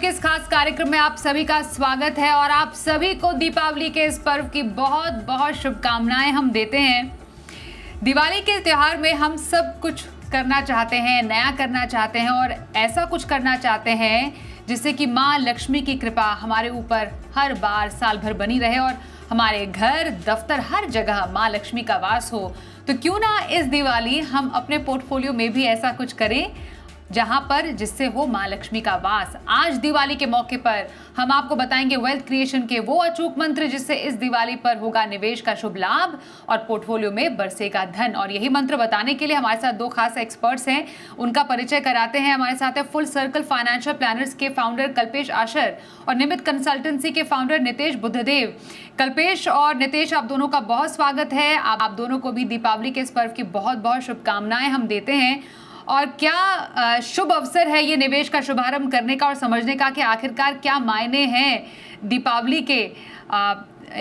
के इस खास कार्यक्रम में आप सभी का स्वागत है और आप सभी को दीपावली के इस पर्व की बहुत बहुत शुभकामनाएं हम देते हैं। दिवाली के त्योहार में हम सब कुछ करना चाहते हैं, नया करना चाहते हैं और ऐसा कुछ करना चाहते हैं जिससे कि माँ लक्ष्मी की कृपा हमारे ऊपर हर बार साल भर बनी रहे और हमारे घर, दफ्तर, हर जगह माँ लक्ष्मी का वास हो। तो क्यों ना इस दिवाली हम अपने पोर्टफोलियो में भी ऐसा कुछ करें जहां पर जिससे हो माँ लक्ष्मी का वास। आज दिवाली के मौके पर हम आपको बताएंगे वेल्थ क्रिएशन के वो अचूक मंत्र जिससे इस दिवाली पर होगा निवेश का शुभ लाभ और पोर्टफोलियो में बरसेगा धन। और यही मंत्र बताने के लिए हमारे साथ दो खास एक्सपर्ट्स हैं, उनका परिचय कराते हैं। हमारे साथ है फुल सर्कल फाइनेंशियल प्लानर्स के फाउंडर कल्पेश आशर और निमित कंसल्टेंसी के फाउंडर नितेश बुद्धदेव। कल्पेश और नितेश, आप दोनों का बहुत स्वागत है। आप दोनों को भी दीपावली के इस पर्व की बहुत बहुत शुभकामनाएं हम देते हैं। और क्या शुभ अवसर है ये निवेश का शुभारंभ करने का और समझने का कि आखिरकार क्या मायने हैं दीपावली के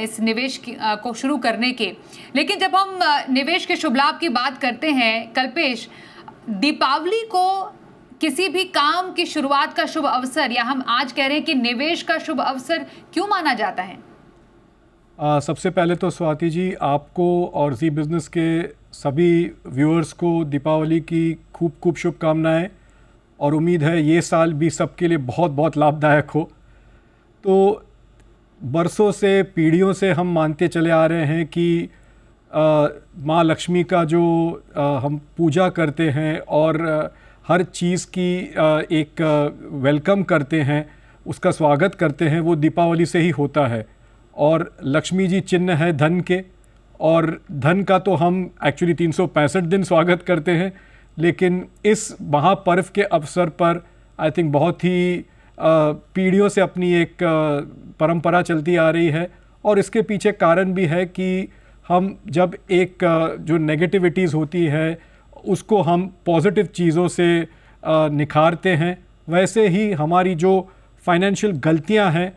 इस निवेश को शुरू करने के। लेकिन जब हम निवेश के शुभ लाभ की बात करते हैं, कल्पेश, दीपावली को किसी भी काम की शुरुआत का शुभ अवसर या हम आज कह रहे हैं कि निवेश का शुभ अवसर क्यों माना जाता है? सबसे पहले तो स्वाति जी, आपको और जी बिज़नेस के सभी व्यूअर्स को दीपावली की खूब खूब शुभकामनाएं और उम्मीद है ये साल भी सबके लिए बहुत बहुत लाभदायक हो। तो बरसों से, पीढ़ियों से हम मानते चले आ रहे हैं कि माँ लक्ष्मी का जो हम पूजा करते हैं और हर चीज़ की एक वेलकम करते हैं, उसका स्वागत करते हैं, वो दीपावली से ही होता है। और लक्ष्मी जी चिन्ह है धन के, और धन का तो हम एक्चुअली 365 दिन स्वागत करते हैं, लेकिन इस महापर्व के अवसर पर आई थिंक बहुत ही पीढ़ियों से अपनी एक परंपरा चलती आ रही है। और इसके पीछे कारण भी है कि हम जब एक जो नेगेटिविटीज़ होती है उसको हम पॉजिटिव चीज़ों से निखारते हैं, वैसे ही हमारी जो फाइनेंशियल गलतियां हैं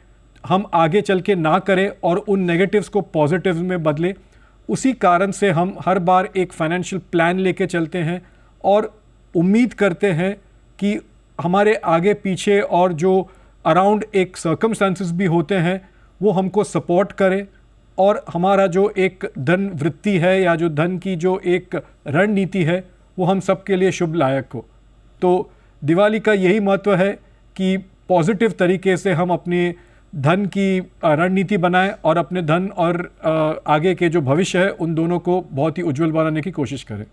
हम आगे चल के ना करें और उन नेगेटिव्स को पॉजिटिव में बदलें। उसी कारण से हम हर बार एक फाइनेंशियल प्लान लेके चलते हैं और उम्मीद करते हैं कि हमारे आगे पीछे और जो अराउंड एक सर्कमस्टेंसेस भी होते हैं वो हमको सपोर्ट करें और हमारा जो एक धन वृत्ति है या जो धन की जो एक रणनीति है वो हम सबके लिए शुभ लायक हो। तो दिवाली का यही महत्व है कि पॉजिटिव तरीके से हम अपने धन की रणनीति बनाएं और अपने धन और आगे के जो भविष्य है उन दोनों को बहुत ही उज्जवल बनाने की कोशिश करें।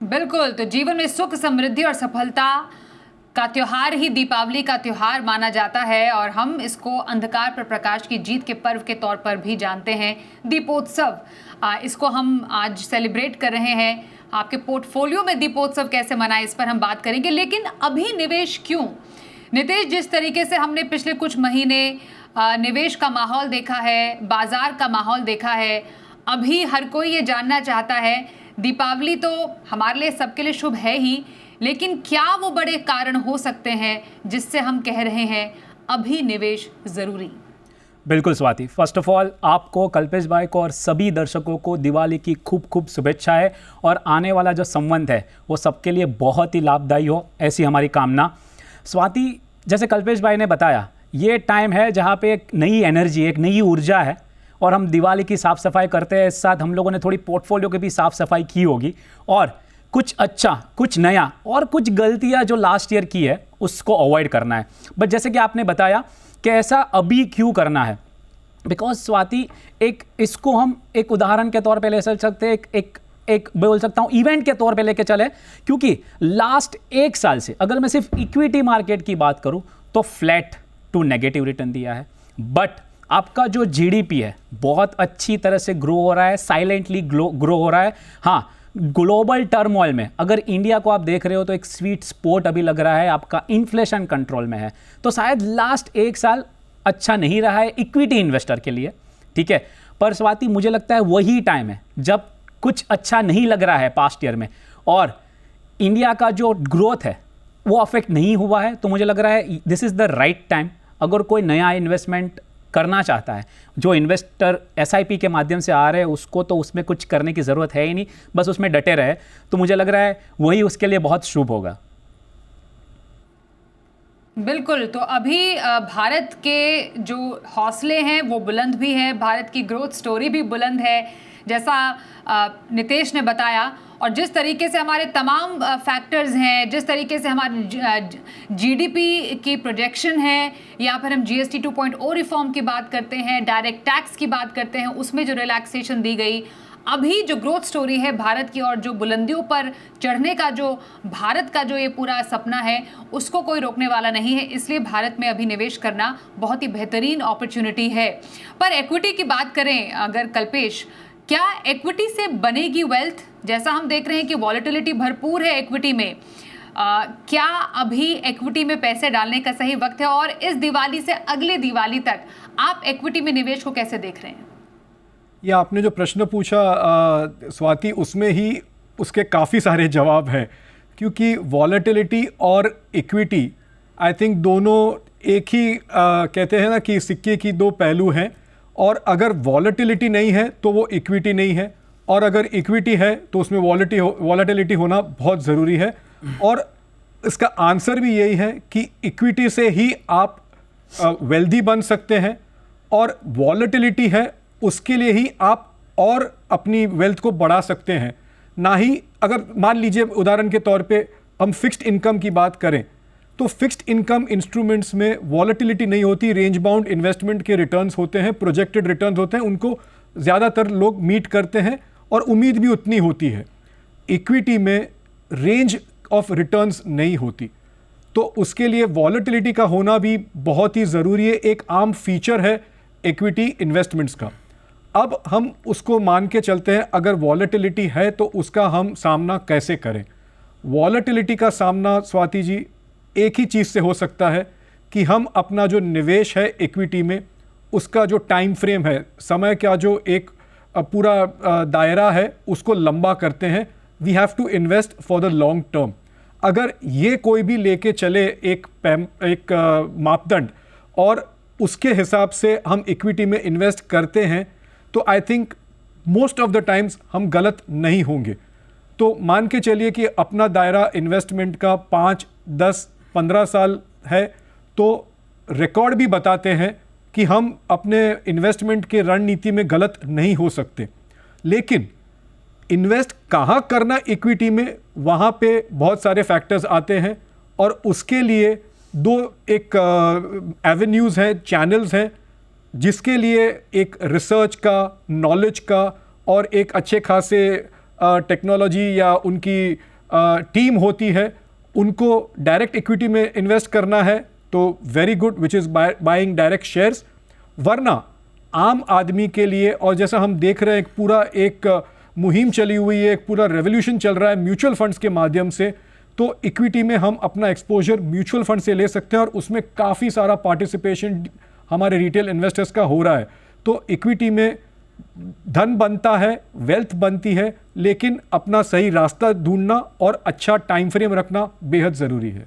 बिल्कुल, तो जीवन में सुख, समृद्धि और सफलता का त्योहार ही दीपावली का त्योहार माना जाता है और हम इसको अंधकार पर प्रकाश की जीत के पर्व के तौर पर भी जानते हैं। दीपोत्सव, इसको हम आज सेलिब्रेट कर रहे हैं। आपके पोर्टफोलियो में दीपोत्सव कैसे मनाएं इस पर हम बात करेंगे, लेकिन अभी निवेश क्यों? नितेश, जिस तरीके से हमने पिछले कुछ महीने निवेश का माहौल देखा है, बाजार का माहौल देखा है, अभी हर कोई ये जानना चाहता है, दीपावली तो हमारे लिए सबके लिए शुभ है ही, लेकिन क्या वो बड़े कारण हो सकते हैं जिससे हम कह रहे हैं अभी निवेश ज़रूरी? बिल्कुल स्वाति, फर्स्ट ऑफ ऑल आपको, कल्पेश भाई को और सभी दर्शकों को दिवाली की खूब खूब शुभेच्छाएं और आने वाला जो संवत है वो सबके लिए बहुत ही लाभदायी हो, ऐसी हमारी कामना। स्वाति, जैसे कल्पेश भाई ने बताया, ये टाइम है जहाँ पे एक नई एनर्जी, एक नई ऊर्जा है और हम दिवाली की साफ़ सफाई करते हैं। इस साथ हम लोगों ने थोड़ी पोर्टफोलियो की भी साफ़ सफाई की होगी और कुछ अच्छा, कुछ नया और कुछ गलतियाँ जो लास्ट ईयर की है उसको अवॉइड करना है। बट जैसे कि आपने बताया कि ऐसा अभी क्यों करना है, बिकॉज स्वाति, एक इसको हम एक उदाहरण के तौर पे ले सकते हैं, एक बोल सकता हूँ इवेंट के तौर पे लेके चले, क्योंकि लास्ट एक साल से अगर मैं सिर्फ इक्विटी मार्केट की बात करूँ तो फ्लैट टू नेगेटिव रिटर्न दिया है। बट आपका जो जीडीपी है बहुत अच्छी तरह से ग्रो हो रहा है, साइलेंटली ग्रो हो रहा है। हाँ, ग्लोबल टर्मोइल में अगर इंडिया को आप देख रहे हो तो एक स्वीट स्पॉट अभी लग रहा है, आपका इन्फ्लेशन कंट्रोल में है। तो शायद लास्ट एक साल अच्छा नहीं रहा है इक्विटी इन्वेस्टर के लिए, ठीक है। पर स्वाति, मुझे लगता है वही टाइम है जब कुछ अच्छा नहीं लग रहा है पास्ट ईयर में और इंडिया का जो ग्रोथ है वो अफेक्ट नहीं हुआ है, तो मुझे लग रहा है this is the right time. अगर कोई नया इन्वेस्टमेंट करना चाहता है, जो इन्वेस्टर एसआईपी के माध्यम से आ रहे हैं उसको तो उसमें कुछ करने की ज़रूरत है ही नहीं, बस उसमें डटे रहे, तो मुझे लग रहा है वही उसके लिए बहुत शुभ होगा। बिल्कुल। तो अभी भारत के जो हौसले हैं वो बुलंद भी हैं, भारत की ग्रोथ स्टोरी भी बुलंद है, जैसा नितेश ने बताया। और जिस तरीके से हमारे तमाम फैक्टर्स हैं, जिस तरीके से हमारे जीडीपी की प्रोजेक्शन है, या फिर हम जीएसटी 2.0 रिफॉर्म की बात करते हैं, डायरेक्ट टैक्स की बात करते हैं, उसमें जो रिलैक्सेशन दी गई, अभी जो ग्रोथ स्टोरी है भारत की और जो बुलंदियों पर चढ़ने का जो भारत का जो ये पूरा सपना है, उसको कोई रोकने वाला नहीं है। इसलिए भारत में अभी निवेश करना बहुत ही बेहतरीन अपॉर्चुनिटी है। पर इक्विटी की बात करें अगर कल्पेश, क्या इक्विटी से बनेगी वेल्थ? जैसा हम देख रहे हैं कि वॉलेटिलिटी भरपूर है इक्विटी में, क्या अभी इक्विटी में पैसे डालने का सही वक्त है? और इस दिवाली से अगले दिवाली तक आप इक्विटी में निवेश को कैसे देख रहे हैं? ये आपने जो प्रश्न पूछा स्वाति, उसमें ही उसके काफ़ी सारे जवाब हैं, क्योंकि वॉलेटिलिटी और इक्विटी आई थिंक दोनों एक ही कहते हैं ना कि सिक्के की दो पहलू हैं। और अगर वॉलेटिलिटी नहीं है तो वो इक्विटी नहीं है, और अगर इक्विटी है तो उसमें वॉलेटिलिटी होना बहुत ज़रूरी है। और इसका आंसर भी यही है कि इक्विटी से ही आप वेल्दी बन सकते हैं, और वॉलेटिलिटी है उसके लिए ही आप और अपनी वेल्थ को बढ़ा सकते हैं। ना ही अगर मान लीजिए उदाहरण के तौर पे हम फिक्स्ड इनकम की बात करें, तो फिक्स्ड इनकम इंस्ट्रूमेंट्स में वॉलेटिलिटी नहीं होती, रेंज बाउंड इन्वेस्टमेंट के रिटर्न्स होते हैं, प्रोजेक्टेड रिटर्न्स होते हैं, उनको ज़्यादातर लोग मीट करते हैं और उम्मीद भी उतनी होती है। इक्विटी में रेंज ऑफ रिटर्न्स नहीं होती, तो उसके लिए वॉलेटिलिटी का होना भी बहुत ही ज़रूरी है, एक आम फीचर है इक्विटी इन्वेस्टमेंट्स का। अब हम उसको मान के चलते हैं, अगर वॉलेटिलिटी है तो उसका हम सामना कैसे करें। वॉलेटिलिटी का सामना स्वाति जी एक ही चीज़ से हो सकता है कि हम अपना जो निवेश है इक्विटी में, उसका जो टाइम फ्रेम है, समय का जो एक पूरा दायरा है, उसको लंबा करते हैं। We have to invest for the long term. अगर ये कोई भी लेके चले एक मापदंड और उसके हिसाब से हम इक्विटी में इन्वेस्ट करते हैं, तो I think most of the times हम गलत नहीं होंगे। तो मान के चलिए कि अपना दायरा इन्वेस्टमेंट का 5, 10, 15 साल है, तो रिकॉर्ड भी बताते हैं कि हम अपने इन्वेस्टमेंट के रणनीति में गलत नहीं हो सकते। लेकिन इन्वेस्ट कहाँ करना इक्विटी में, वहाँ पे बहुत सारे फैक्टर्स आते हैं, और उसके लिए दो एक एवेन्यूज़ हैं, चैनल्स हैं, जिसके लिए एक रिसर्च का, नॉलेज का और एक अच्छे खासे टेक्नोलॉजी या उनकी टीम होती है। उनको डायरेक्ट इक्विटी में इन्वेस्ट करना है तो very good, which is buying direct shares. वरना आम आदमी के लिए, और जैसा हम देख रहे हैं एक पूरा एक मुहिम चली हुई है, एक पूरा रेवोल्यूशन चल रहा है म्यूचुअल फंड्स के माध्यम से, तो इक्विटी में हम अपना एक्सपोजर म्यूचुअल फंड से ले सकते हैं, और उसमें काफ़ी सारा पार्टिसिपेशन हमारे रिटेल इन्वेस्टर्स का हो रहा है। तो इक्विटी में धन बनता है, वेल्थ बनती है, लेकिन अपना सही रास्ता ढूंढना और अच्छा टाइम फ्रेम रखना बेहद ज़रूरी है।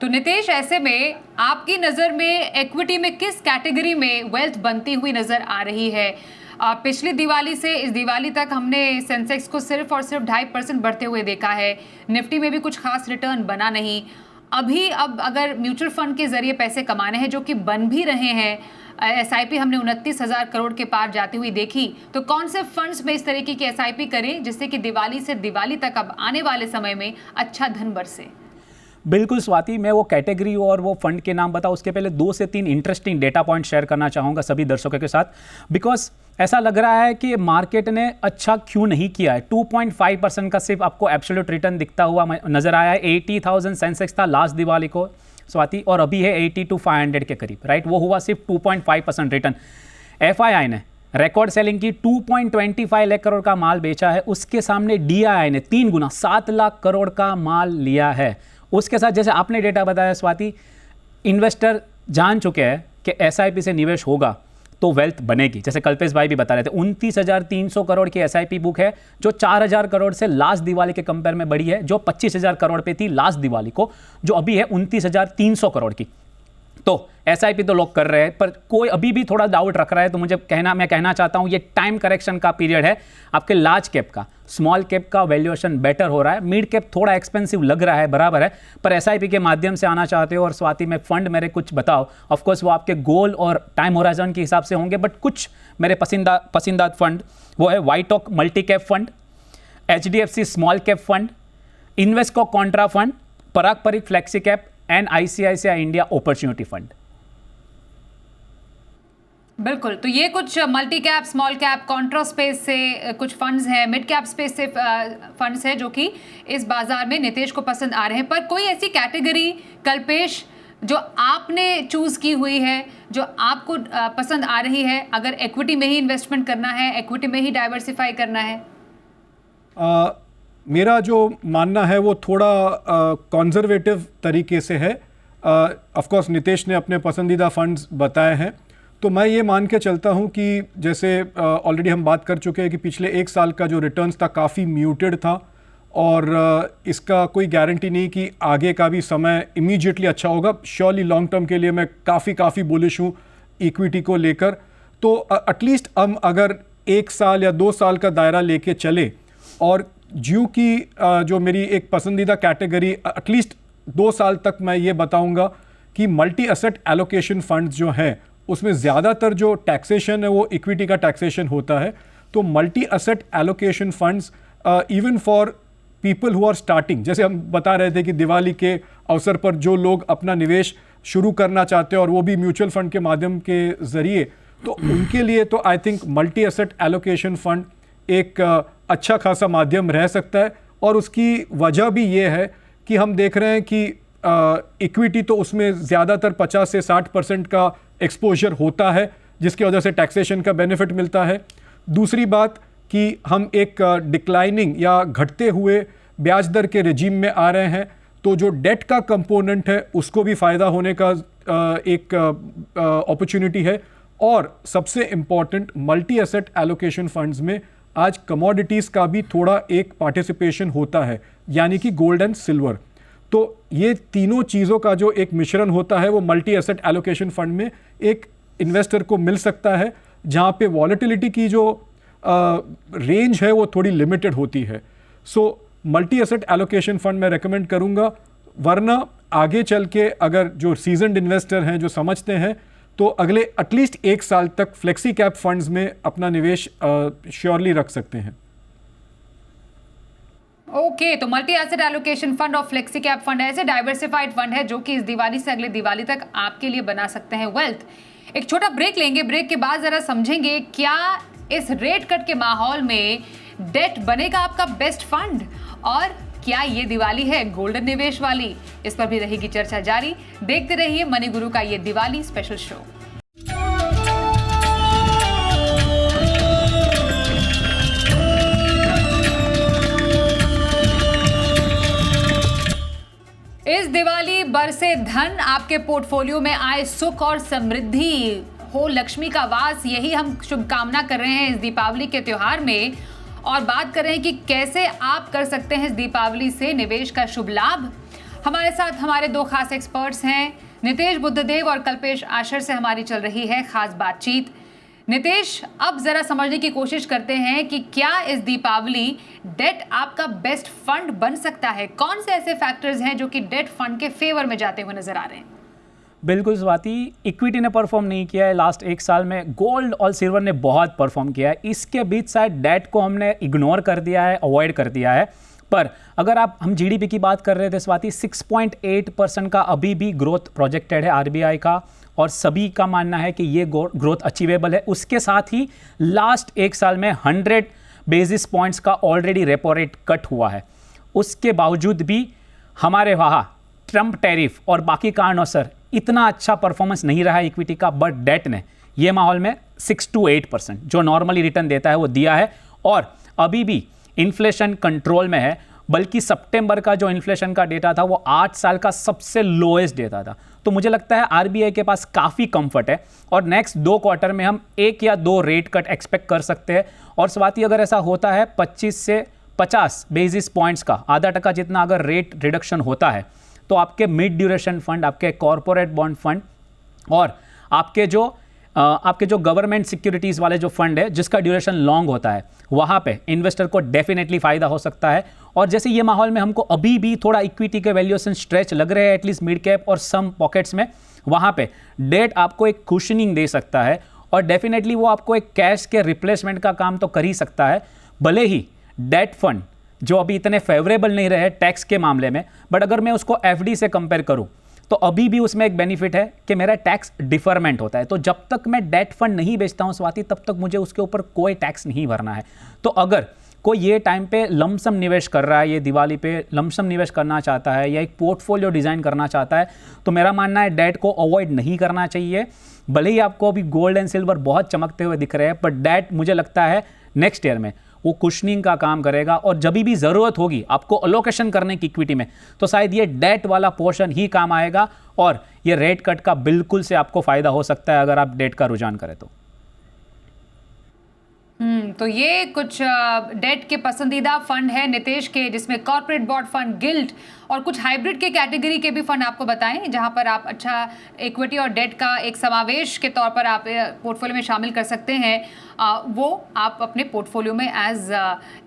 तो नितेश, ऐसे में आपकी नज़र में इक्विटी में किस कैटेगरी में वेल्थ बनती हुई नज़र आ रही है? पिछली दिवाली से इस दिवाली तक हमने सेंसेक्स को सिर्फ और सिर्फ 2.5% बढ़ते हुए देखा है, निफ्टी में भी कुछ खास रिटर्न बना नहीं। अब अगर म्यूचुअल फंड के जरिए पैसे कमाने हैं, जो कि बन भी रहे हैं, एसआईपी हमने 29,000 करोड़ के पार जाती हुई देखी, तो कौन से फंड्स में इस तरीके की एसआईपी करें जिससे कि दिवाली से दिवाली तक अब आने वाले समय में अच्छा धन बरसे? बिल्कुल स्वाति, मैं वो कैटेगरी और वो फंड के नाम बताऊं उसके पहले 2 से 3 इंटरेस्टिंग डेटा पॉइंट शेयर करना चाहूँगा सभी दर्शकों के साथ, बिकॉज ऐसा लग रहा है कि मार्केट ने अच्छा क्यों नहीं किया है। 2.5% का सिर्फ आपको एब्सोल्यूट रिटर्न दिखता हुआ नजर आया है। 80,000 सेंसेक्स था लास्ट दिवाली को स्वाति, और अभी है 82,500 के करीब, राइट। वो हुआ सिर्फ 2.5% रिटर्न। एफआईआई ने रिकॉर्ड सेलिंग की 2.25 लाख करोड़ का माल बेचा है, उसके सामने डीआईआई ने 3 गुना 7 लाख करोड़ का माल लिया है। उसके साथ जैसे आपने डेटा बताया स्वाति, इन्वेस्टर जान चुके हैं कि एसआईपी से निवेश होगा तो वेल्थ बनेगी। जैसे कल्पेश भाई भी बता रहे थे, 29,300 करोड़ की एसआईपी बुक है, जो 4,000 करोड़ से लास्ट दिवाली के कंपेयर में बढ़ी है, जो 25,000 करोड़ पे थी लास्ट दिवाली को, जो अभी है 29,300 करोड़ की। तो SIP तो लोग कर रहे हैं, पर कोई अभी भी थोड़ा डाउट रख रहा है तो मैं कहना चाहता हूं ये टाइम करेक्शन का पीरियड है आपके लार्ज कैप का। स्मॉल कैप का वैल्यूएशन बेटर हो रहा है, मिड कैप थोड़ा एक्सपेंसिव लग रहा है, बराबर है, पर SIP के माध्यम से आना चाहते हो और स्वाति में फंड मेरे कुछ बताओ। ऑफकोर्स वो आपके गोल और टाइम होराइजन के हिसाब से होंगे, बट कुछ मेरे पसंदीदा फंड वो है WhiteOak multi cap fund, HDFC small cap fund, Invesco contra fund, Parag Parikh flexi cap and ICICI India opportunity fund. बिल्कुल, तो ये कुछ multi cap, small cap, contra space से कुछ फंड्स हैं, मिड कैप स्पेस से फंड्स हैं जो कि इस बाजार में नितेश को पसंद आ रहे हैं। पर कोई ऐसी कैटेगरी कल्पेश जो आपने चूज की हुई है, जो आपको पसंद आ रही है, अगर इक्विटी में ही इन्वेस्टमेंट करना है, इक्विटी में ही डाइवर्सिफाई करना है? मेरा जो मानना है वो थोड़ा कंजर्वेटिव तरीके से है। ऑफ कोर्स नितेश ने अपने पसंदीदा फंड्स बताए हैं, तो मैं ये मान के चलता हूँ कि जैसे ऑलरेडी हम बात कर चुके हैं कि पिछले एक साल का जो रिटर्न्स था काफ़ी म्यूटेड था और इसका कोई गारंटी नहीं कि आगे का भी समय इमीडिएटली अच्छा होगा। श्योरली लॉन्ग टर्म के लिए मैं काफ़ी बुलिश हूँ इक्विटी को लेकर। तो एटलीस्ट हम अगर एक साल या 2 साल का दायरा लेके चले और ज्यू की जो मेरी एक पसंदीदा कैटेगरी एटलीस्ट 2 साल तक मैं ये बताऊंगा कि मल्टी एसेट एलोकेशन फंड्स जो हैं उसमें ज़्यादातर जो टैक्सेशन है वो इक्विटी का टैक्सेशन होता है। तो multi asset allocation funds even for people who are starting, जैसे हम बता रहे थे कि दिवाली के अवसर पर जो लोग अपना निवेश शुरू करना चाहते हैं और वो भी म्यूचुअल फंड के माध्यम के ज़रिए, तो उनके लिए तो I think multi asset allocation fund एक अच्छा खासा माध्यम रह सकता है। और उसकी वजह भी ये है कि हम देख रहे हैं कि इक्विटी तो उसमें ज़्यादातर 50 से 60% का एक्सपोजर होता है, जिसकी वजह से टैक्सेशन का बेनिफिट मिलता है। दूसरी बात कि हम एक डिक्लाइनिंग या घटते हुए ब्याज दर के रेजिम में आ रहे हैं, तो जो डेट का कंपोनेंट है उसको भी फ़ायदा होने का एक अपॉर्चुनिटी है। और सबसे important, multi asset allocation funds में आज कमोडिटीज़ का भी थोड़ा एक पार्टिसिपेशन होता है, यानी कि गोल्ड एंड सिल्वर। तो ये तीनों चीज़ों का जो एक मिश्रण होता है वो मल्टी एसेट एलोकेशन फंड में एक इन्वेस्टर को मिल सकता है, जहाँ पे वॉलेटिलिटी की जो रेंज है वो थोड़ी लिमिटेड होती है। So multi asset allocation fund मैं रेकमेंड करूँगा। वरना आगे चल के अगर जो सीजनड इन्वेस्टर हैं, जो समझते हैं, तो अगले एटलीस्ट 1 साल तक फ्लेक्सी कैप फंड्स में अपना निवेश श्योरली रख सकते हैं। ओके, तो मल्टी एसेट एलोकेशन फंड और फ्लेक्सी कैप फंड ऐसे डाइवर्सिफाइड फंड है जो कि इस दिवाली से अगले दिवाली तक आपके लिए बना सकते हैं वेल्थ। एक छोटा ब्रेक लेंगे, ब्रेक के बाद जरा समझेंगे क्या इस रेट कट के माहौल में डेट बनेगा आपका बेस्ट फंड, और क्या ये दिवाली है गोल्डन निवेश वाली। इस पर भी रहेगी चर्चा जारी। देखते रहिए मनी गुरु का ये दिवाली स्पेशल शो। इस दिवाली बरसे धन, आपके पोर्टफोलियो में आए सुख और समृद्धि, हो लक्ष्मी का वास, यही हम शुभकामना कर रहे हैं इस दीपावली के त्योहार में। और बात कर रहे हैं कि कैसे आप कर सकते हैं इस दीपावली से निवेश का शुभ लाभ। हमारे साथ हमारे 2 खास एक्सपर्ट्स हैं, नितेश बुद्धदेव और कल्पेश आशर से हमारी चल रही है खास बातचीत। नितेश, अब जरा समझने की कोशिश करते हैं कि क्या इस दीपावली डेट आपका बेस्ट फंड बन सकता है। कौन से ऐसे फैक्टर्स हैं जो कि डेट फंड के फेवर में जाते हुए नजर आ रहे हैं? बिल्कुल स्वाति, इक्विटी ने परफॉर्म नहीं किया है लास्ट 1 साल में, गोल्ड और सिल्वर ने बहुत परफॉर्म किया है। इसके बीच शायद डेट को हमने इग्नोर कर दिया है, अवॉइड कर दिया है। पर अगर हम जीडीपी की बात कर रहे थे स्वाति, 6.8% का अभी भी ग्रोथ प्रोजेक्टेड है आरबीआई का, और सभी का मानना है कि ये ग्रोथ अचीवेबल है। उसके साथ ही लास्ट 1 साल में 100 बेसिस पॉइंट्स का ऑलरेडी रेपो रेट कट हुआ है। उसके बावजूद भी हमारे वहाँ ट्रंप टैरिफ और बाकी कारणों से इतना अच्छा परफॉर्मेंस नहीं रहा है इक्विटी का, बट डेट ने ये माहौल में 6 to 8% जो नॉर्मली रिटर्न देता है वो दिया है। और अभी भी इन्फ्लेशन कंट्रोल में है, बल्कि सितंबर का जो इन्फ्लेशन का डेटा था वो 8 साल का सबसे लोएस्ट डेटा था। तो मुझे लगता है आरबीआई के पास काफ़ी कंफर्ट है और नेक्स्ट 2 क्वार्टर में हम 1 या 2 रेट कट एक्सपेक्ट कर सकते हैं। और स्वाति, अगर ऐसा होता है 25 से 50 बेसिस पॉइंट्स का, आधा टका जितना अगर रेट रिडक्शन होता है, तो आपके मिड ड्यूरेशन फंड, आपके कॉर्पोरेट बॉन्ड फंड और आपके जो गवर्नमेंट सिक्योरिटीज़ वाले जो फंड है जिसका ड्यूरेशन लॉन्ग होता है, वहाँ पे इन्वेस्टर को डेफिनेटली फ़ायदा हो सकता है। और जैसे ये माहौल में हमको अभी भी थोड़ा इक्विटी के वैल्यूएशन स्ट्रेच लग रहे हैं एटलीस्ट मिड कैप और सम पॉकेट्स में, वहाँ पे डेट आपको एक कुशनिंग दे सकता है और डेफिनेटली वो आपको एक कैश के रिप्लेसमेंट का काम तो कर ही सकता है। भले ही डेट फंड जो अभी इतने फेवरेबल नहीं रहे टैक्स के मामले में, बट अगर मैं उसको एफडी से कंपेयर करूँ तो अभी भी उसमें एक बेनिफिट है कि मेरा टैक्स डिफरमेंट होता है। तो जब तक मैं डेट फंड नहीं बेचता हूं स्वाति, तब तक मुझे उसके ऊपर कोई टैक्स नहीं भरना है। तो अगर कोई ये टाइम पे लमसम निवेश कर रहा है, ये दिवाली पे लमसम निवेश करना चाहता है या एक पोर्टफोलियो डिज़ाइन करना चाहता है, तो मेरा मानना है डेट को अवॉइड नहीं करना चाहिए। भले ही आपको अभी गोल्ड एंड सिल्वर बहुत चमकते हुए दिख रहे हैं, पर डेट मुझे लगता है नेक्स्ट ईयर में वो कुशनिंग का काम करेगा और जब भी ज़रूरत होगी आपको अलोकेशन करने की इक्विटी में, तो शायद ये डेट वाला पोर्शन ही काम आएगा और ये रेट कट का बिल्कुल से आपको फ़ायदा हो सकता है अगर आप डेट का रुझान करें तो। तो ये कुछ डेट के पसंदीदा फंड है नितेश के, जिसमें कॉर्पोरेट बॉन्ड फंड, गिल्ड और कुछ हाइब्रिड के कैटेगरी के भी फंड आपको बताएं, जहां पर आप अच्छा इक्विटी और डेट का एक समावेश के तौर पर आप पोर्टफोलियो में शामिल कर सकते हैं। वो आप अपने पोर्टफोलियो में एज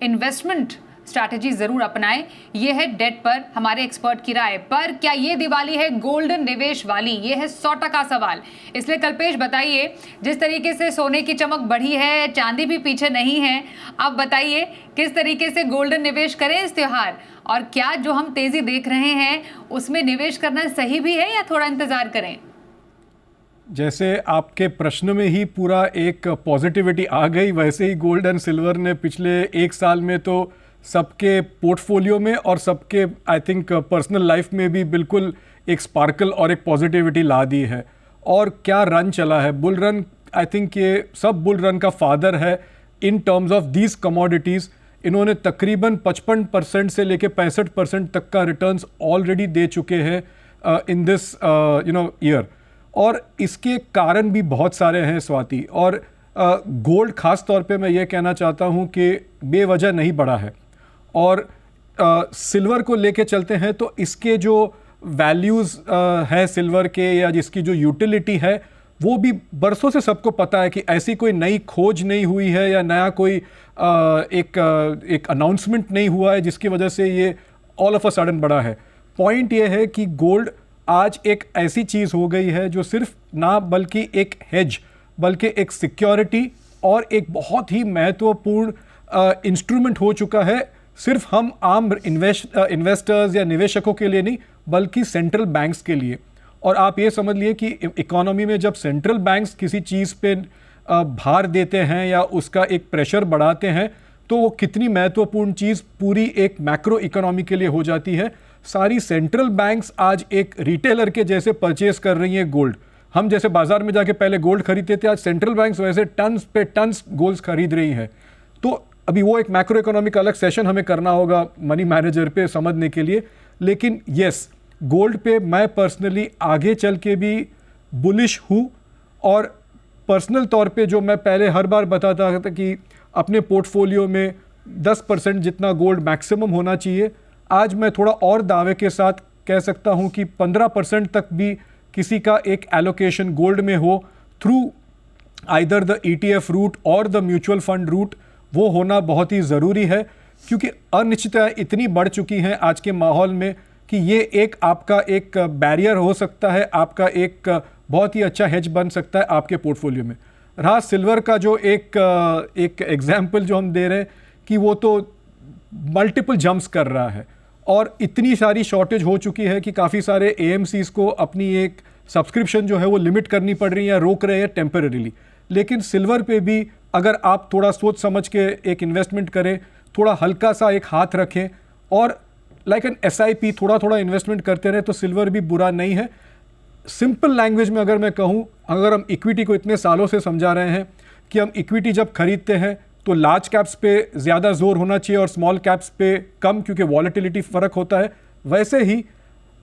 इन्वेस्टमेंट स्ट्रैटेजी जरूर अपनाएं। ये है डेट पर हमारे एक्सपर्ट की राय। पर क्या ये दिवाली है गोल्डन निवेश वाली? ये है 100% सवाल। इसलिए कल्पेश बताइए, जिस तरीके से सोने की चमक बढ़ी है, चांदी भी पीछे नहीं है, आप बताइए किस तरीके से गोल्डन निवेश करें इस त्योहार, और क्या जो हम तेजी देख रहे हैं उसमें निवेश करना सही भी है या थोड़ा इंतजार करें? जैसे आपके प्रश्न में ही पूरा एक पॉजिटिविटी आ गई, वैसे ही गोल्ड एंड सिल्वर ने पिछले एक साल में तो सबके पोर्टफोलियो में और सबके आई थिंक पर्सनल लाइफ में भी बिल्कुल एक स्पार्कल और एक पॉजिटिविटी ला दी है। और क्या रन चला है, बुल रन। आई थिंक ये सब बुल रन का फादर है in terms of these commodities. इन्होंने तकरीबन 55% से लेके 65% तक का रिटर्न्स ऑलरेडी दे चुके हैं इन दिस ईयर। और इसके कारण भी बहुत सारे हैं स्वाति। और गोल्ड खास तौर पे मैं ये कहना चाहता हूँ कि बेवजह नहीं बढ़ा है। और सिल्वर को लेके चलते हैं तो इसके जो वैल्यूज़ है सिल्वर के, या जिसकी जो यूटिलिटी है, वो भी बरसों से सबको पता है कि ऐसी कोई नई खोज नहीं हुई है या नया कोई एक अनाउंसमेंट नहीं हुआ है जिसकी वजह से ये ऑल ऑफ अ सडन बढ़ा है। पॉइंट ये है कि गोल्ड आज एक ऐसी चीज़ हो गई है जो सिर्फ ना बल्कि एक हेज, बल्कि एक सिक्योरिटी और एक बहुत ही महत्वपूर्ण इंस्ट्रूमेंट हो चुका है, सिर्फ हम आम इन्वेस्टर्स या निवेशकों के लिए नहीं, बल्कि सेंट्रल बैंक्स के लिए। और आप ये समझ लिए कि इकोनॉमी में जब सेंट्रल बैंक्स किसी चीज़ पे भार देते हैं या उसका एक प्रेशर बढ़ाते हैं, तो वो कितनी महत्वपूर्ण चीज़ पूरी एक मैक्रो इकोनॉमी के लिए हो जाती है। सारी सेंट्रल बैंक्स आज एक रिटेलर के जैसे परचेज कर रही हैं गोल्ड। हम जैसे बाजार में जाके पहले गोल्ड खरीदते थे, आज सेंट्रल बैंक्स वैसे टन्स पे टन्स गोल्ड खरीद रही हैं। तो अभी वो एक मैक्रो इकोनॉमिक अलग सेशन हमें करना होगा मनी मैनेजर पे समझने के लिए। लेकिन यस, गोल्ड पे मैं पर्सनली आगे चल के भी बुलिश हूँ। और पर्सनल तौर पे जो मैं पहले हर बार बताता था कि अपने पोर्टफोलियो में 10% जितना गोल्ड मैक्सिमम होना चाहिए, आज मैं थोड़ा और दावे के साथ कह सकता हूँ कि 15% तक भी किसी का एक एलोकेशन गोल्ड में हो, through either the ETF route और द म्यूचुअल फंड रूट, वो होना बहुत ही ज़रूरी है। क्योंकि अनिश्चितताएं इतनी बढ़ चुकी हैं आज के माहौल में कि ये एक आपका एक बैरियर हो सकता है, आपका एक बहुत ही अच्छा हेज बन सकता है आपके पोर्टफोलियो में। रहा सिल्वर का जो एक एग्जाम्पल जो हम दे रहे हैं कि वो तो मल्टीपल जंप्स कर रहा है और इतनी सारी शॉर्टेज हो चुकी है कि काफ़ी सारे AMCs को अपनी एक सब्सक्रिप्शन जो है वो लिमिट करनी पड़ रही है या रोक रहे हैं टेम्परेरीली। लेकिन सिल्वर पे भी अगर आप थोड़ा सोच समझ के एक इन्वेस्टमेंट करें, थोड़ा हल्का सा एक हाथ रखें और लाइक एन SIP थोड़ा थोड़ा इन्वेस्टमेंट करते रहे, तो सिल्वर भी बुरा नहीं है। सिंपल लैंग्वेज में अगर मैं कहूँ, अगर हम इक्विटी को इतने सालों से समझा रहे हैं कि हम इक्विटी जब खरीदते हैं तो लार्ज कैप्स पे ज़्यादा जोर होना चाहिए और स्मॉल कैप्स पे कम, क्योंकि वॉलेटिलिटी फ़र्क होता है, वैसे ही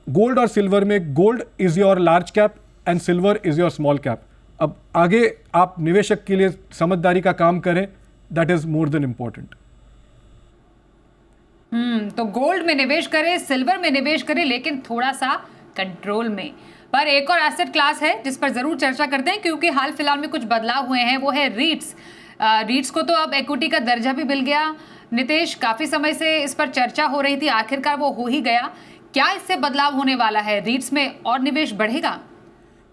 गोल्ड और सिल्वर में gold is your large cap and silver is your small cap. अब आगे आप निवेशक के लिए समझदारी का काम करें, that is more than important. तो गोल्ड में निवेश करें, सिल्वर में निवेश करें, लेकिन थोड़ा सा कंट्रोल में। पर एक और एसेट क्लास है जिस पर जरूर चर्चा करते हैं क्योंकि हाल फिलहाल में कुछ बदलाव हुए हैं, वो है रीट्स। रीट्स को तो अब इक्विटी का दर्जा भी मिल गया। नितेश, काफी समय से इस पर चर्चा हो रही थी, आखिरकार वो हो ही गया। क्या इससे बदलाव होने वाला है? रीट्स में और निवेश बढ़ेगा?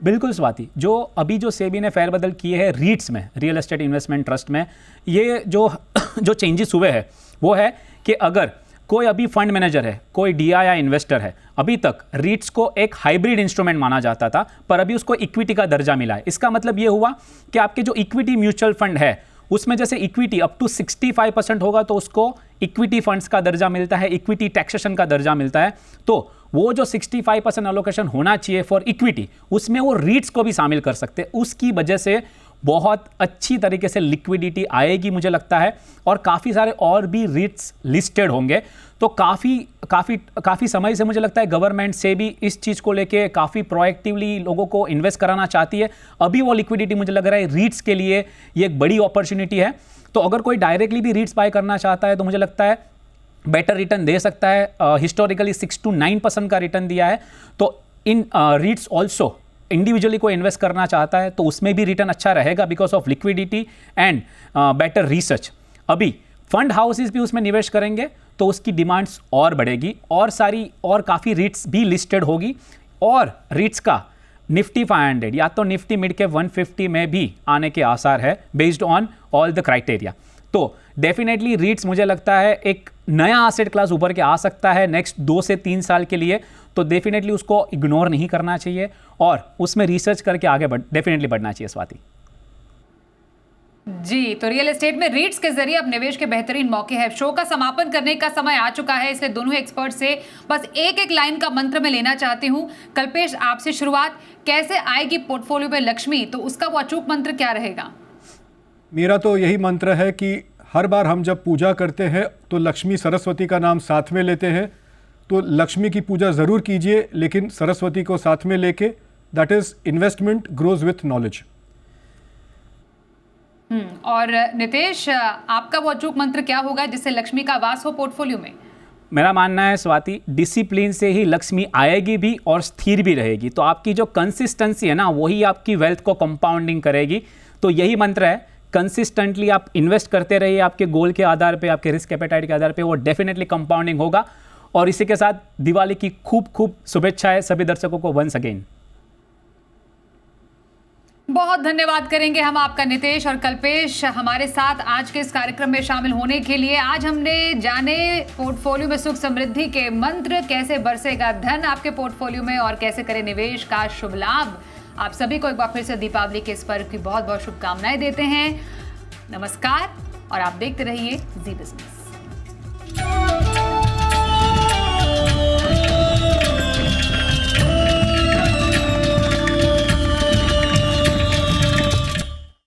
बिल्कुल स्वाति, जो अभी जो सेबी ने फेरबदल किए हैं रीट्स में, रियल एस्टेट इन्वेस्टमेंट ट्रस्ट में, ये जो चेंजेस हुए हैं वो है कि अगर कोई अभी फंड मैनेजर है, कोई DII इन्वेस्टर है, अभी तक रीट्स को एक हाइब्रिड इंस्ट्रूमेंट माना जाता था, पर अभी उसको इक्विटी का दर्जा मिला है। इसका मतलब ये हुआ कि आपके जो इक्विटी म्यूचुअल फंड है उसमें जैसे इक्विटी अप टू 65% होगा तो उसको इक्विटी फंड्स का दर्जा मिलता है, इक्विटी टैक्सेशन का दर्जा मिलता है। तो वो जो 65% एलोकेशन होना चाहिए फॉर इक्विटी, उसमें वो रीट्स को भी शामिल कर सकते हैं। उसकी वजह से बहुत अच्छी तरीके से लिक्विडिटी आएगी मुझे लगता है, और काफ़ी सारे और भी रीट्स लिस्टेड होंगे। तो काफ़ी समय से मुझे लगता है गवर्नमेंट से भी इस चीज़ को लेके काफ़ी प्रोएक्टिवली लोगों को इन्वेस्ट कराना चाहती है। अभी वो लिक्विडिटी मुझे लग रहा है रीट्स के लिए ये एक बड़ी अपॉर्चुनिटी है। तो अगर कोई डायरेक्टली भी रीट्स बाय करना चाहता है तो मुझे लगता है बेटर रिटर्न दे सकता है। हिस्टोरिकली 6 to 9% का रिटर्न दिया है। तो इन रीट्स ऑल्सो इंडिविजुअली कोई इन्वेस्ट करना चाहता है तो उसमें भी रिटर्न अच्छा रहेगा because of liquidity and better research. अभी फंड हाउसेस भी उसमें निवेश करेंगे तो उसकी डिमांड्स और बढ़ेगी, और काफ़ी रीट्स भी लिस्टेड होगी, और रीट्स का निफ्टी 500 या तो निफ्टी मिड के 150 में भी आने के आसार है based on all the criteria. तो डेफिनेटली रीट्स मुझे लगता है एक नया एसेट क्लास उभर के आ सकता है नेक्स्ट 2 से 3 साल के लिए। तो डेफिनेटली उसको इग्नोर नहीं करना चाहिए और उसमें रिसर्च करके आगे डेफिनेटली बढ़ना चाहिए स्वाति जी। तो रियल एस्टेट में रीट्स के जरिए अब निवेश के बेहतरीन मौके हैं। शो का समापन करने का समय आ चुका है, इसलिए दोनों एक्सपर्ट से बस एक लाइन का मंत्र मैं लेना चाहती हूँ। कल्पेश, आपसे शुरुआत, कैसे आएगी पोर्टफोलियो में लक्ष्मी, तो उसका वो अचूक मंत्र क्या रहेगा? मेरा तो यही मंत्र है कि हर बार हम जब पूजा करते हैं तो लक्ष्मी सरस्वती का नाम साथ में लेते हैं। तो लक्ष्मी की पूजा ज़रूर कीजिए, लेकिन सरस्वती को साथ में लेके। That is investment grows with knowledge. और नितेश, आपका वो अचूक मंत्र क्या होगा जिससे लक्ष्मी का वास हो पोर्टफोलियो में? मेरा मानना है स्वाति, डिसिप्लिन से ही लक्ष्मी आएगी भी और स्थिर भी रहेगी। तो आपकी जो कंसिस्टेंसी है ना, वही आपकी वेल्थ को कंपाउंडिंग करेगी। तो यही मंत्र है, कंसिस्टेंटली आप इन्वेस्ट करते रहिए आपके गोल के आधार पे, आपके रिस्क एपेटाइट के आधार पे, वो डेफिनेटली कंपाउंडिंग होगा। और इसी के साथ दिवाली की खूब खूब शुभेच्छाएं सभी दर्शकों को वंस अगेन। बहुत धन्यवाद करेंगे हम आपका नितेश और कल्पेश हमारे साथ आज के इस कार्यक्रम में शामिल होने के लिए। आज हमने जाने पोर्टफोलियो में सुख समृद्धि के मंत्र, कैसे बरसेगा धन आपके पोर्टफोलियो में और कैसे करें निवेश का शुभ लाभ। आप सभी को एक बार फिर से दीपावली के इस पर्व की बहुत बहुत शुभकामनाएं देते हैं। नमस्कार, और आप देखते रहिए जी बिजनेस।